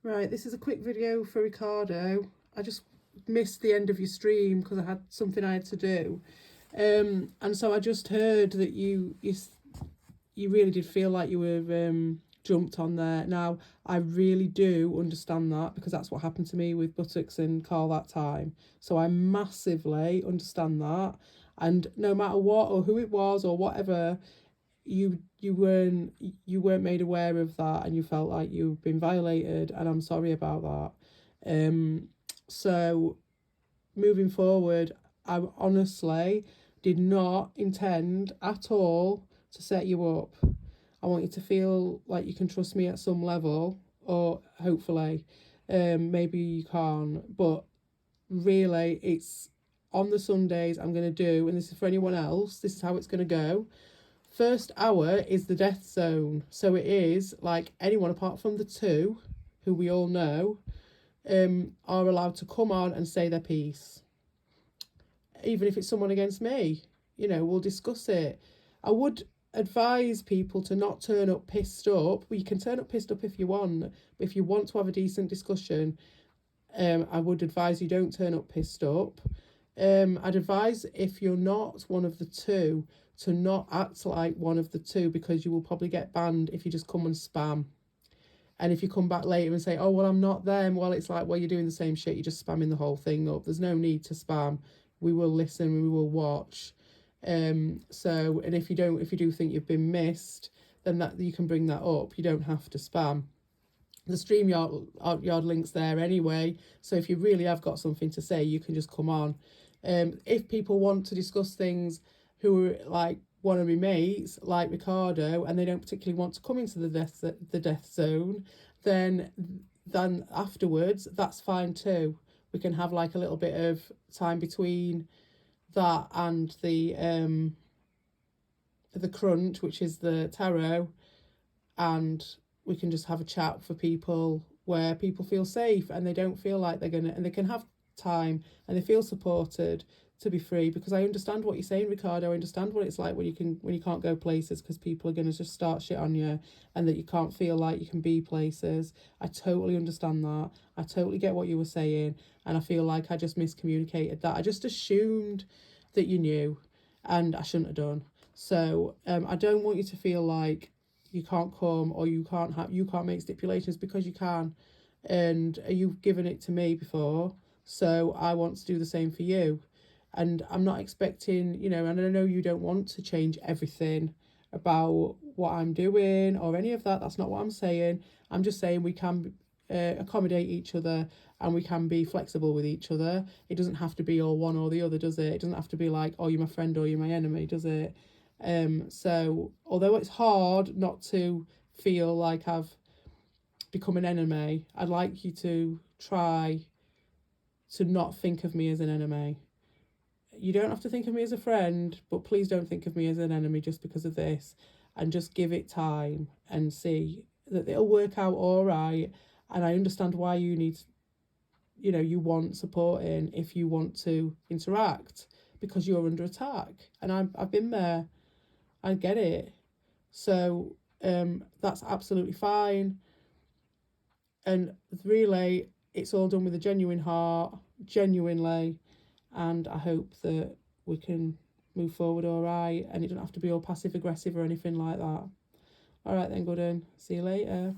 Right, this is a quick video for Ricardo. I just missed the end of your stream because I had something I had to do. And so I just heard that you really did feel like you were jumped on there. Now, I really do understand that because that's what happened to me with Buttocks and Carl that time. So I massively understand that. And no matter what or who it was or whatever, you weren't made aware of that, and you felt like you've been violated, and I'm sorry about that. So moving forward, I honestly did not intend at all to set you up. I want you to feel like you can trust me at some level, or hopefully, maybe you can't, but really it's on the Sundays I'm going to do, and this is for anyone else, this is how it's going to go. First hour is the death zone. So it is like anyone apart from the two, who we all know, are allowed to come on and say their piece. Even if it's someone against me, we'll discuss it. I would advise people to not turn up pissed up. Well, you can turn up pissed up if you want, but if you want to have a decent discussion, I would advise you don't turn up pissed up. I'd advise, if you're not one of the two, to not act like one of the two, because you will probably get banned if you just come and spam. And if you come back later and say, oh, well, I'm not them, well, it's like, well, you're doing the same shit, you're just spamming the whole thing up. There's no need to spam. We will listen, we will watch. And if you do think you've been missed, then that you can bring that up. You don't have to spam. The StreamYard link's there anyway, so if you really have got something to say, you can just come on. If people want to discuss things who are like one of my mates, like Ricardo, and they don't particularly want to come into the death zone, then afterwards, that's fine too. We can have like a little bit of time between that and the crunch, which is the tarot, and we can just have a chat for people where people feel safe and they don't feel like and they can have time and they feel supported to be free. Because I understand what you're saying, Ricardo. I understand what it's like when you can't go places because people are going to just start shit on you, and that you can't feel like you can be places. I totally understand that. I totally get what you were saying, and I feel like I just miscommunicated that. I just assumed that you knew, and I shouldn't have done. So I don't want you to feel like you can't come, or you can't make stipulations, because you can, and you've given it to me before, so I want to do the same for you. And I'm not expecting, and I know you don't want to change everything about what I'm doing or any of that. That's not what I'm saying. I'm just saying we can accommodate each other, and we can be flexible with each other. It doesn't have to be all one or the other, does it? It doesn't have to be like, oh, you're my friend or you're my enemy, does it? So although it's hard not to feel like I've become an enemy, I'd like you to try to not think of me as an enemy. You don't have to think of me as a friend, but please don't think of me as an enemy just because of this, and just give it time and see that it'll work out all right. And I understand why you need, you want supporting if you want to interact, because you're under attack, and I've been there. I get it. So that's absolutely fine. And really, it's all done with a genuine heart, genuinely. And I hope that we can move forward all right, and it doesn't have to be all passive aggressive or anything like that. All right then, good. See you later.